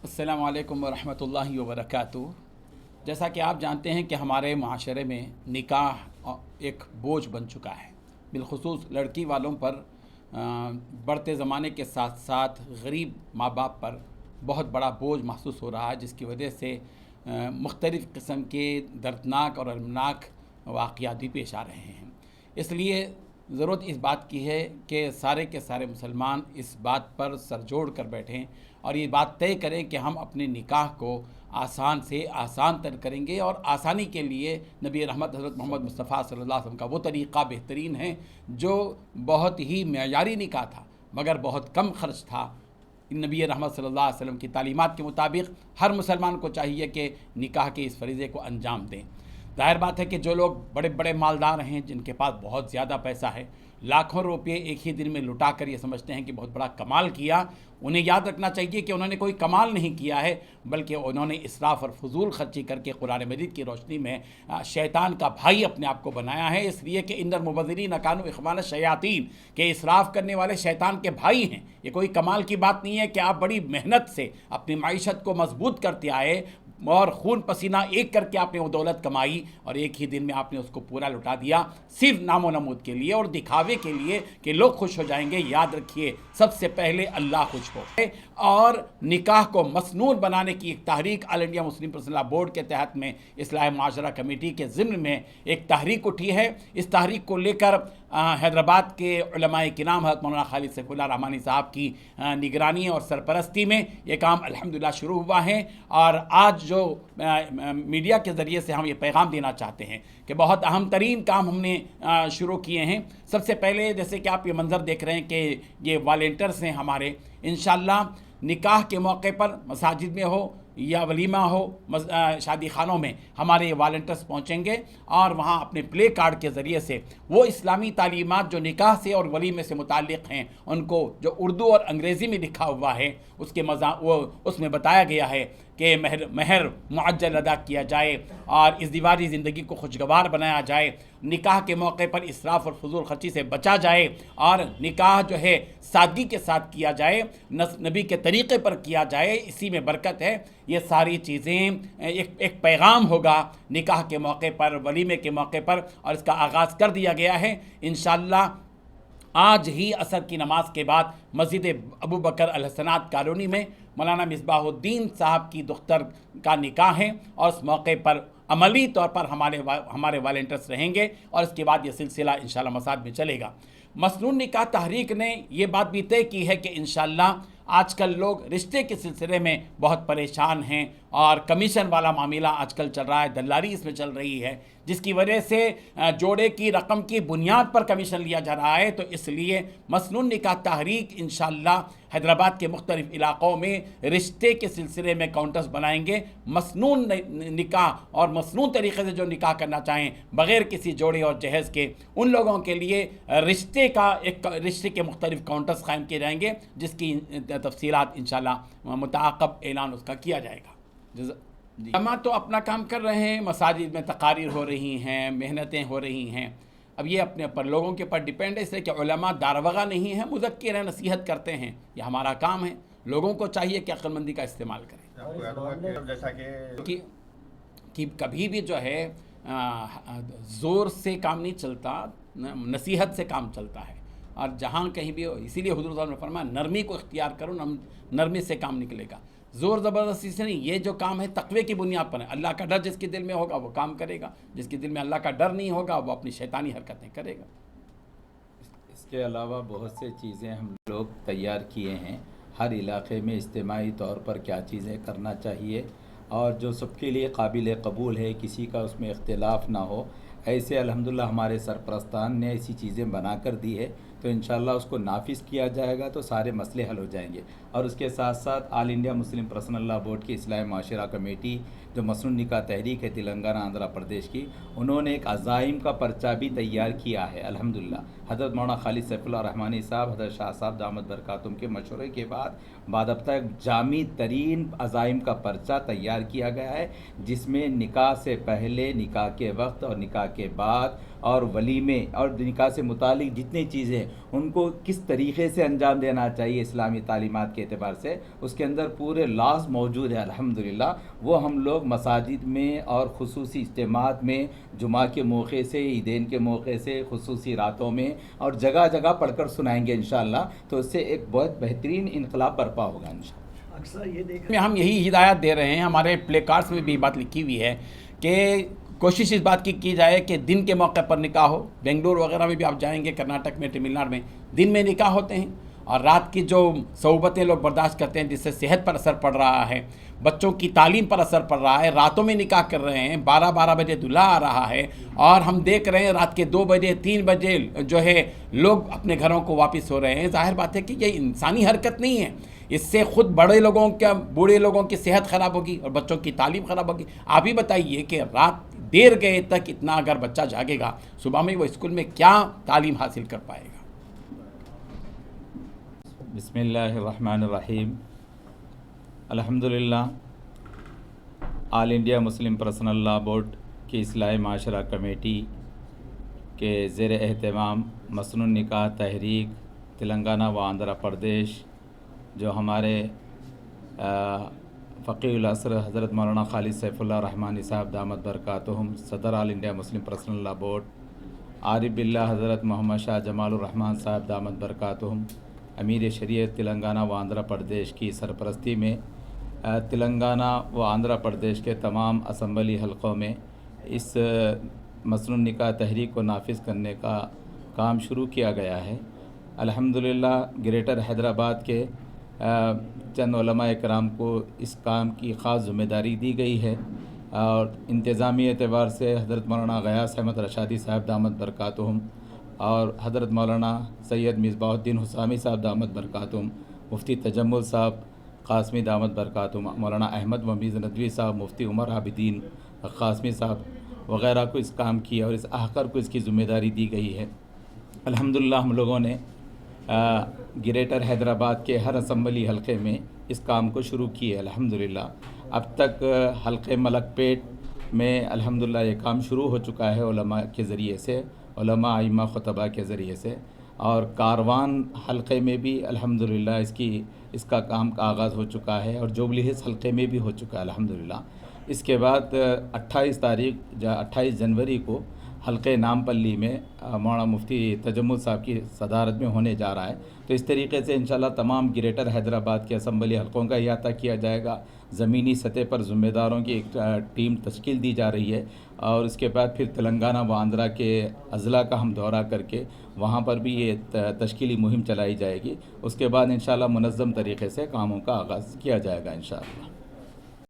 السلام علیکم ورحمۃ اللہ وبرکاتہ۔ جیسا کہ آپ جانتے ہیں کہ ہمارے معاشرے میں نکاح ایک بوجھ بن چکا ہے، بالخصوص لڑکی والوں پر بڑھتے زمانے کے ساتھ ساتھ غریب ماں باپ پر بہت بڑا بوجھ محسوس ہو رہا ہے، جس کی وجہ سے مختلف قسم کے دردناک اور المناک واقعات بھی پیش آ رہے ہیں۔ اس لیے ضرورت اس بات کی ہے کہ سارے کے سارے مسلمان اس بات پر سر جوڑ کر بیٹھیں اور یہ بات طے کریں کہ ہم اپنے نکاح کو آسان سے آسان تر کریں گے، اور آسانی کے لیے نبی رحمت حضرت محمد مصطفیٰ صلی اللہ علیہ وسلم کا وہ طریقہ بہترین ہے جو بہت ہی معیاری نکاح تھا مگر بہت کم خرچ تھا۔ نبی رحمت صلی اللہ علیہ وسلم کی تعلیمات کے مطابق ہر مسلمان کو چاہیے کہ نکاح کے اس فریضے کو انجام دیں۔ ظاہر بات ہے کہ جو لوگ بڑے بڑے مالدار ہیں، جن کے پاس بہت زیادہ پیسہ ہے، لاکھوں روپے ایک ہی دن میں لٹا کر یہ سمجھتے ہیں کہ بہت بڑا کمال کیا، انہیں یاد رکھنا چاہیے کہ انہوں نے کوئی کمال نہیں کیا ہے، بلکہ انہوں نے اسراف اور فضول خرچی کر کے قرآن مجید کی روشنی میں شیطان کا بھائی اپنے آپ کو بنایا ہے، اس لیے کہ ان المبذرین کانوا اخوان الشیاطین، کہ اسراف کرنے والے شیطان کے بھائی ہیں۔ یہ کوئی کمال کی بات نہیں ہے کہ آپ بڑی محنت سے اپنی معیشت کو مضبوط کرتے آئے اور خون پسینہ ایک کر کے آپ نے وہ دولت کمائی اور ایک ہی دن میں آپ نے اس کو پورا لٹا دیا، صرف نام و نمود کے لیے اور دکھاوے کے لیے کہ لوگ خوش ہو جائیں گے۔ یاد رکھیے، سب سے پہلے اللہ خوش ہو۔ اور نکاح کو مسنون بنانے کی ایک تحریک all India Muslim personal law board کے تحت میں اصلاح معاشرہ کمیٹی کے ضمن میں ایک تحریک اٹھی ہے۔ اس تحریک کو لے کر حیدرآباد کے علماء کرام حضرت مولانا خالد سیف اللہ رحمانی صاحب کی نگرانی اور سرپرستی میں یہ کام الحمدللہ شروع ہوا ہے، اور آج جو میڈیا کے ذریعے سے ہم یہ پیغام دینا چاہتے ہیں کہ بہت اہم ترین کام ہم نے شروع کیے ہیں۔ سب سے پہلے جیسے کہ آپ یہ منظر دیکھ رہے ہیں کہ یہ والنٹرز ہیں ہمارے، انشاءاللہ نکاح کے موقع پر مساجد میں ہو یا ولیمہ ہو، شادی خانوں میں ہمارے یہ والنٹرز پہنچیں گے اور وہاں اپنے پلے کارڈ کے ذریعے سے وہ اسلامی تعلیمات جو نکاح سے اور ولیمے سے متعلق ہیں، ان کو جو اردو اور انگریزی میں لکھا ہوا ہے اس میں بتایا گیا ہے کہ مہر معجل ادا کیا جائے اور ازدواجی زندگی کو خوشگوار بنایا جائے، نکاح کے موقع پر اسراف اور فضول خرچی سے بچا جائے، اور نکاح جو ہے سادگی کے ساتھ کیا جائے، نبی کے طریقے پر کیا جائے، اسی میں برکت ہے۔ یہ ساری چیزیں ایک پیغام ہوگا نکاح کے موقع پر، ولیمے کے موقع پر، اور اس کا آغاز کر دیا گیا ہے۔ انشاءاللہ آج ہی عصر کی نماز کے بعد مسجد ابو بکر الحسنات کالونی میں مولانا مصباح الدین صاحب کی دختر کا نکاح ہے، اور اس موقع پر عملی طور پر ہمارے والنٹرز رہیں گے، اور اس کے بعد یہ سلسلہ انشاءاللہ مساجد میں چلے گا۔ مسنون نکاح تحریک نے یہ بات بھی طے کی ہے کہ انشاءاللہ آج کل لوگ رشتے کے سلسلے میں بہت پریشان ہیں، اور کمیشن والا معاملہ آج کل چل رہا ہے، دلالی اس میں چل رہی ہے، جس کی وجہ سے جوڑے کی رقم کی بنیاد پر کمیشن لیا جا رہا ہے۔ تو اس لیے مسنون نکاح تحریک انشاءاللہ حیدرآباد کے مختلف علاقوں میں رشتے کے سلسلے میں کاؤنٹرز بنائیں گے۔ مسنون نکاح اور مسنون طریقے سے جو نکاح کرنا چاہیں بغیر کسی جوڑے اور جہیز کے، ان لوگوں کے لیے رشتے کے مختلف کاؤنٹرز قائم کیے جائیں گے، جس کی تفصیلات انشاءاللہ متعاقب اعلان اس کا کیا جائے گا۔ علماء تو اپنا کام کر رہے ہیں، مساجد میں تقاریر ہو رہی ہیں، محنتیں ہو رہی ہیں، اب یہ اپنے پر لوگوں کے پر ڈیپینڈ ہے، اس لیے کہ علماء داروغہ نہیں ہیں، مذکر ہیں، نصیحت کرتے ہیں، یہ ہمارا کام ہے۔ لوگوں کو چاہیے کہ عقل مندی کا استعمال کریں، جیسا کہ کبھی بھی جو ہے زور سے کام نہیں چلتا، نصیحت سے کام چلتا ہے، اور جہاں کہیں بھی ہو، اسی لیے حضور صلی اللہ علیہ وسلم نے فرمایا نرمی کو اختیار کرو، نرمی سے کام نکلے گا، زور زبردستی سے نہیں۔ یہ جو کام ہے تقوی کی بنیاد پر ہے، اللہ کا ڈر جس کے دل میں ہوگا وہ کام کرے گا، جس کے دل میں اللہ کا ڈر نہیں ہوگا وہ اپنی شیطانی حرکتیں کرے گا۔ اس کے علاوہ بہت سے چیزیں ہم لوگ تیار کیے ہیں، ہر علاقے میں اجتماعی طور پر کیا چیزیں کرنا چاہیے اور جو سب کے لیے قابل قبول ہے، کسی کا اس میں اختلاف نہ ہو، ایسے الحمدللہ ہمارے سرپرستان نے ایسی چیزیں بنا کر دی ہے، تو انشاءاللہ اس کو نافذ کیا جائے گا تو سارے مسئلے حل ہو جائیں گے۔ اور اس کے ساتھ ساتھ all India Muslim personal law board کی اصلاح معاشرہ کمیٹی جو مسنون نکاح تحریک ہے تلنگانہ آندھرا پردیش کی، انہوں نے ایک عزائم کا پرچہ بھی تیار کیا ہے الحمدللہ۔ حضرت مولانا خالد سیف اللہ رحمانی صاحب، حضرت شاہ صاحب دامت برکاتہم کے مشورے کے بعد باضابطہ ایک جامع ترین عزائم کا پرچہ تیار کیا گیا ہے، جس میں نکاح سے پہلے، نکاح کے وقت اور نکاح کے بعد اور ولیمے اور نکاح سے متعلق جتنی چیزیں ان کو کس طریقے سے انجام دینا چاہیے اسلامی تعلیمات کے اعتبار سے، اس کے اندر پورے لاز موجود ہے الحمدللہ۔ وہ ہم لوگ مساجد میں اور خصوصی اجتماعات میں جمعہ کے موقع سے، عیدین کے موقع سے، خصوصی راتوں میں اور جگہ جگہ پڑھ کر سنائیں گے انشاءاللہ، تو اس سے ایک بہت بہترین انقلاب برپا ہوگا انشاءاللہ۔ اکثر یہ دیکھیں ہم یہی ہدایت دے رہے ہیں، ہمارے پلے کارڈز میں بھی بات لکھی ہوئی ہے کہ کوشش اس بات کی جائے کہ دن کے موقع پر نکاح ہو۔ بنگلور وغیرہ میں بھی آپ جائیں گے، کرناٹک میں، تمل ناڈو میں دن میں نکاح ہوتے ہیں، اور رات کی جو صعوبتیں لوگ برداشت کرتے ہیں جس سے صحت پر اثر پڑ رہا ہے، بچوں کی تعلیم پر اثر پڑ رہا ہے، راتوں میں نکاح کر رہے ہیں، 12 بجے دلہا آ رہا ہے، اور ہم دیکھ رہے ہیں رات کے 2 بجے 3 بجے جو ہے لوگ اپنے گھروں کو واپس ہو رہے ہیں۔ ظاہر بات ہے کہ یہ انسانی حرکت نہیں ہے، اس سے خود بوڑھے لوگوں کی صحت خراب ہوگی اور بچوں کی تعلیم خراب ہوگی۔ آپ ہی بتائیے کہ رات دیر گئے تک اتنا اگر بچہ جاگے گا، صبح میں وہ اسکول میں کیا تعلیم حاصل کر پائے گا؟ بسم اللہ الرحمن الرحیم۔ الحمدللہ all India Muslim personal law board کی اصلاح معاشرہ کمیٹی کے زیر اہتمام مسنون نکاح تحریک تلنگانہ و آندھرا پردیش، جو ہمارے فقیہ العصر حضرت مولانا خالد سیف اللہ رحمانی صاحب دامت برکاتہم، صدر all India Muslim personal law board, عارف باللہ حضرت محمد شاہ جمال الرحمن صاحب دامت برکاتہم، امیر شریعت تلنگانہ و آندھرا پردیش کی سرپرستی میں تلنگانہ و آندھرا پردیش کے تمام اسمبلی حلقوں میں اس مسنون نکاح تحریک کو نافذ کرنے کا کام شروع کیا گیا ہے۔ الحمدللہ گریٹر حیدرآباد کے چند علماء اکرام کو اس کام کی خاص ذمہ داری دی گئی ہے، اور انتظامی اعتبار سے حضرت مولانا غیاث احمد رشادی صاحب دامت برکاتہم اور حضرت مولانا سید مصباح الدین حسامی صاحب دامت برکاتہم، مفتی تجمل صاحب قاسمی دامت برکاتہم، مولانا احمد ممیز ندوی صاحب، مفتی عمر عابدین قاسمی صاحب وغیرہ کو اس کام کی اور اس احقر کو اس کی ذمہ داری دی گئی ہے۔ الحمدللہ ہم لوگوں نے گریٹر حیدرآباد کے ہر اسمبلی حلقے میں اس کام کو شروع کی ہے الحمدللہ۔ اب تک حلقے ملک پیٹ میں الحمدللہ یہ کام شروع ہو چکا ہے علماء کے ذریعے سے، علماء ائمہ خطبہ کے ذریعے سے، اور کاروان حلقے میں بھی الحمدللہ اس کا کام کا آغاز ہو چکا ہے، اور جوبلی ہلز حلقے میں بھی ہو چکا ہے الحمدللہ۔ اس کے بعد 28 جنوری کو حلقے نامپلی میں مولانا مفتی تجمل صاحب کی صدارت میں ہونے جا رہا ہے، تو اس طریقے سے انشاءاللہ تمام گریٹر حیدرآباض کے اسمبلی حلقوں کا احاطہ کیا جائے گا۔ زمینی سطح پر ذمہ داروں کی ایک ٹیم تشکیل دی جا رہی ہے، اور اس کے بعد پھر تلنگانہ و آندھرا کے اضلاع کا ہم دورہ کر کے وہاں پر بھی یہ تشکیلی مہم چلائی جائے گی۔ اس کے بعد انشاءاللہ منظم طریقے سے کاموں کا آغاز کیا جائے گا انشاءاللہ۔